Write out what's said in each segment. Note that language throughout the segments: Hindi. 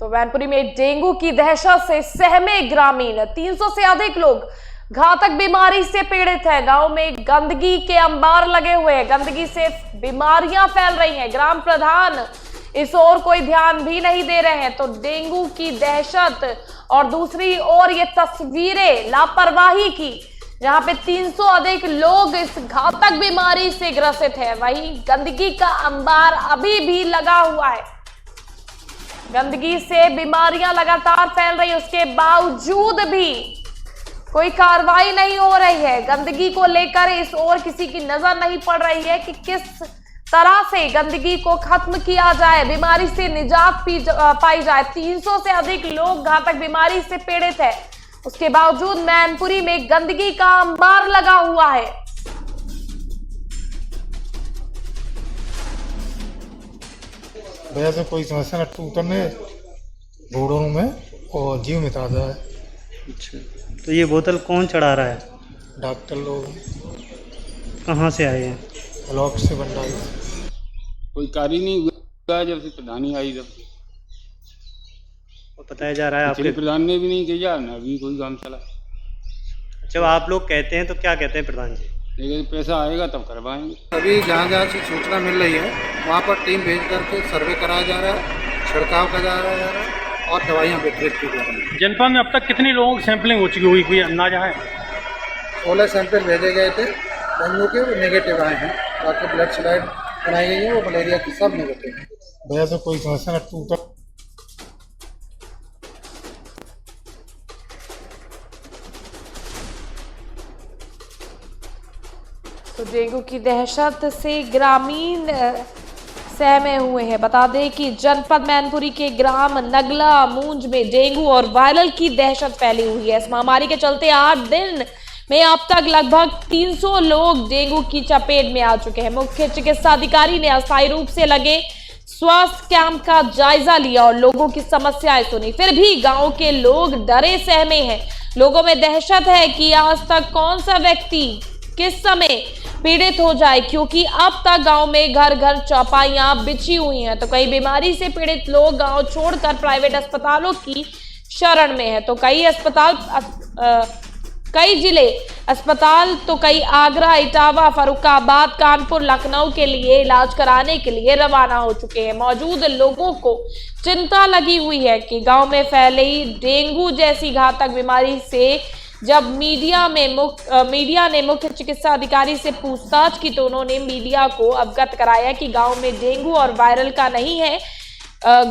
तो मैनपुरी में डेंगू की दहशत से सहमे ग्रामीण। 300 से अधिक लोग घातक बीमारी से पीड़ित हैं। गांव में गंदगी के अंबार लगे हुए हैं, गंदगी से बीमारियां फैल रही हैं। ग्राम प्रधान इस ओर कोई ध्यान भी नहीं दे रहे हैं। तो डेंगू की दहशत और दूसरी ओर ये तस्वीरें लापरवाही की, जहां पे 300 अधिक लोग इस घातक बीमारी से ग्रसित हैं। वहीं गंदगी का अंबार अभी भी लगा हुआ है, गंदगी से बीमारियां लगातार फैल रही है। उसके बावजूद भी कोई कार्रवाई नहीं हो रही है। गंदगी को लेकर इस ओर किसी की नजर नहीं पड़ रही है कि किस तरह से गंदगी को खत्म किया जाए, बीमारी से निजात पाई जाए। 300 से अधिक लोग घातक बीमारी से पीड़ित है, उसके बावजूद मैनपुरी में गंदगी का अंबार लगा हुआ है। भैया से कोई समस्या न उतरने घोड़ों में और जीव में ताजा है। अच्छा, तो ये बोतल कौन चढ़ा रहा है? डॉक्टर लोग। कहाँ से आए हैं? ब्लॉक से भंडारी। कोई कार्य नहीं हुआ जब से प्रधानी आई तब से। और बताया जा रहा है आपके प्रधान ने भी नहीं किया ना, अभी कोई काम चला। जब आप लोग कहते हैं तो क्या कहते हैं प्रधान जी? लेकिन पैसा आएगा तब करवाएंगे। अभी जहाँ जहाँ से सूचना मिल रही है वहाँ पर टीम भेज करके सर्वे कराया जा रहा है, छिड़काव का जा रहा है और दवाइयाँ वितरित की जा रही हैं। जनपद में अब तक कितनी लोगों की सैंपलिंग हो चुकी हुई, कोई अंदाजा है? 16 सैंपल भेजे गए थे, डेंगू के वो नेगेटिव आए हैं। बाकी ब्लड स्लाइड बनाई गई है, वो मलेरिया की सब नेगेटिव है। भैया से कोई समस्या न उतर। तो डेंगू की दहशत से ग्रामीण सहमे हुए हैं। बता दें कि जनपद मैनपुरी के ग्राम नगला मूंज में डेंगू और वायरल की दहशत फैली हुई है। इस महामारी के चलते 8 दिन में अब तक लगभग 300 लोग डेंगू की चपेट में आ चुके हैं। मुख्य चिकित्सा अधिकारी ने अस्थायी रूप से लगे स्वास्थ्य कैंप का जायजा लिया और लोगों की समस्याएं सुनी। फिर भी गांव के लोग डरे सहमे हैं। लोगों में दहशत है कि आज तक कौन सा व्यक्ति किस समय पीड़ित हो जाए, क्योंकि अब तक गांव में घर घर चौपाइयां बिछी हुई हैं। तो कई बीमारी से पीड़ित लोग गांव छोड़कर प्राइवेट अस्पतालों की शरण में है। तो कई जिले अस्पताल तो कई आगरा, इटावा, फर्रुखाबाद, कानपुर, लखनऊ के लिए इलाज कराने के लिए रवाना हो चुके हैं। मौजूद लोगों को चिंता लगी हुई है कि गांव में फैली डेंगू जैसी घातक बीमारी से जब मीडिया ने मुख्य चिकित्सा अधिकारी से पूछताछ की तो उन्होंने मीडिया को अवगत कराया कि गांव में डेंगू और वायरल का नहीं है।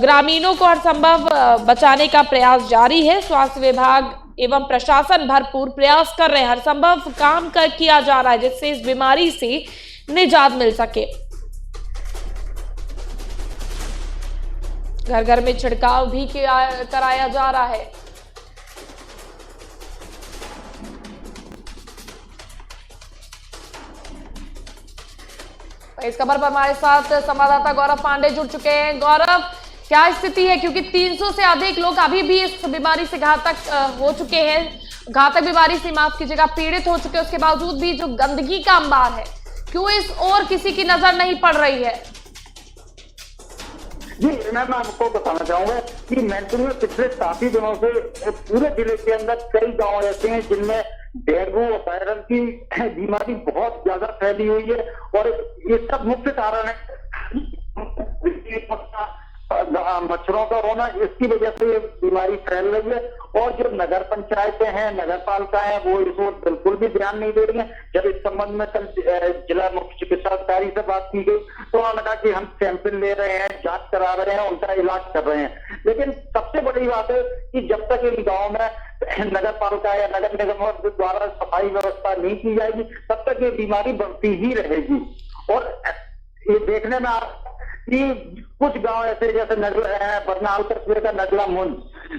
ग्रामीणों को हर संभव बचाने का प्रयास जारी है। स्वास्थ्य विभाग एवं प्रशासन भरपूर प्रयास कर रहे हैं, हर संभव काम किया जा रहा है जिससे इस बीमारी से निजात मिल सके। घर घर में छिड़काव भी कराया जा रहा है। इस खबर पर हमारे साथ संवाददाता गौरव पांडे जुड़ चुके हैं। गौरव, क्या स्थिति है, क्योंकि 300 से अधिक लोग अभी भी इस बीमारी से घातक हो चुके हैं, घातक बीमारी से माफ कीजिएगा पीड़ित हो चुके हैं, उसके बावजूद भी जो गंदगी का अंबार है, क्यों इस ओर किसी की नजर नहीं पड़ रही है? जी मैं आपको बताना चाहूंगा कि मैनपुरी में पिछले काफी दिनों से पूरे जिले के अंदर कई गांव ऐसे हैं जिनमें डेंगू और वायरल की बीमारी बहुत ज्यादा फैली हुई है और ये सब मुख्य कारण है मच्छरों का होना। इसकी वजह से ये बीमारी फैल रही है और जो नगर पंचायतें हैं, नगर पालिका है, वो इस ओर बिल्कुल भी ध्यान नहीं दे रही है। जब इस संबंध में कल जिला मुख्य चिकित्सा अधिकारी से बात की गई तो उन्होंने कहा कि हम सैंपल ले रहे हैं, जांच करा रहे हैं, उनका इलाज कर रहे हैं। लेकिन सबसे बड़ी बात है कि जब तक इन गाँव में नगर पालिका या नगर निगम द्वारा सफाई व्यवस्था नहीं की जाएगी तब तक ये बीमारी बढ़ती ही रहेगी। और ये देखने में कि कुछ गांव ऐसे जैसे बरनाल कस्बे का नगला मूंज,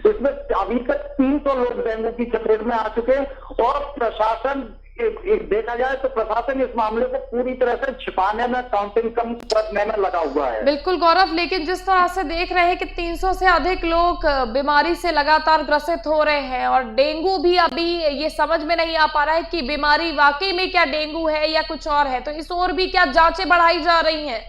इसमें अभी तक 300 लोग डेंगू की चपेट में आ चुके हैं और प्रशासन देखा जाए तो प्रशासन इस मामले को पूरी तरह से छिपाने में, काउंटिंग कम करने में लगा हुआ है। बिल्कुल गौरव, लेकिन जिस तरह से देख रहे हैं कि 300 से अधिक लोग बीमारी से लगातार ग्रसित हो रहे हैं और डेंगू भी अभी ये समझ में नहीं आ पा रहा है कि बीमारी वाकई में क्या डेंगू है या कुछ और है, तो इस ओर भी क्या जांचें बढ़ाई जा रही हैं?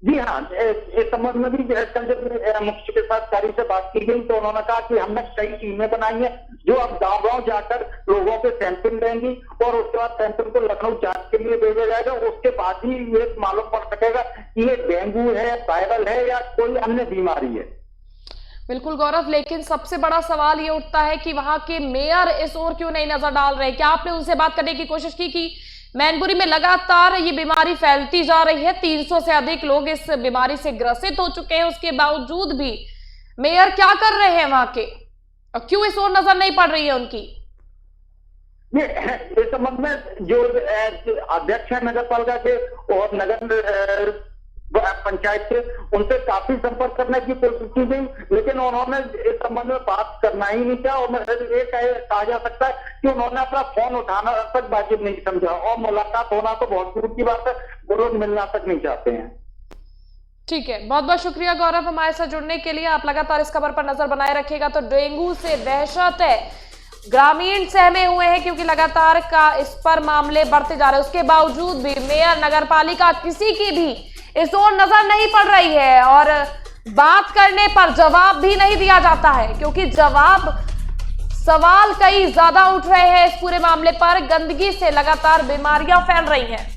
जी हाँ, इस संबंध में भी कल जब मुख्य चिकित्सा अधिकारी से बात की गई तो उन्होंने कहा कि हमने कई टीमें बनाई हैं जो अब गांव-गांव जाकर लोगों के सैंपल लेंगी और उसके बाद सैंपल को लखनऊ जांच के लिए भेजा जाएगा। उसके बाद ही ये मालूम पड़ सकेगा कि ये डेंगू है, वायरल है या कोई अन्य बीमारी है। बिल्कुल गौरव, लेकिन सबसे बड़ा सवाल ये उठता है कि वहां के मेयर इस ओर क्यों नहीं नजर डाल रहे? क्या आपने उनसे बात करने की कोशिश की कि मैनपुरी में लगातार ये बीमारी फैलती जा रही है, 300 से अधिक लोग इस बीमारी से ग्रसित हो चुके हैं, उसके बावजूद भी मेयर क्या कर रहे हैं वहां के, और क्यों इस ओर नजर नहीं पड़ रही है उनकी? इस संबंध में जो अध्यक्ष है नगर पालिका के और नगर पंचायत के, उनसे काफी संपर्क करने की कोशिश की गई, लेकिन उन्होंने इस संबंध में बात करना ही नहीं चाहा। और ये कहा जा सकता है कि उन्होंने अपना फोन उठाना तक वाजिब नहीं समझा और मुलाकात होना तो बहुत दूर की बात है, वो लोग मिलना तक नहीं चाहते हैं। ठीक है, बहुत बहुत शुक्रिया गौरव हमारे साथ जुड़ने के लिए। आप लगातार इस खबर पर नजर बनाए रखिएगा। तो डेंगू से दहशत है, ग्रामीण सहमे हुए हैं क्योंकि लगातार का इस पर मामले बढ़ते जा रहे हैं, उसके बावजूद भी मेयर, नगर पालिका, किसी की भी इस ओर नजर नहीं पड़ रही है और बात करने पर जवाब भी नहीं दिया जाता है, क्योंकि सवाल कई ज्यादा उठ रहे हैं इस पूरे मामले पर। गंदगी से लगातार बीमारियां फैल रही हैं।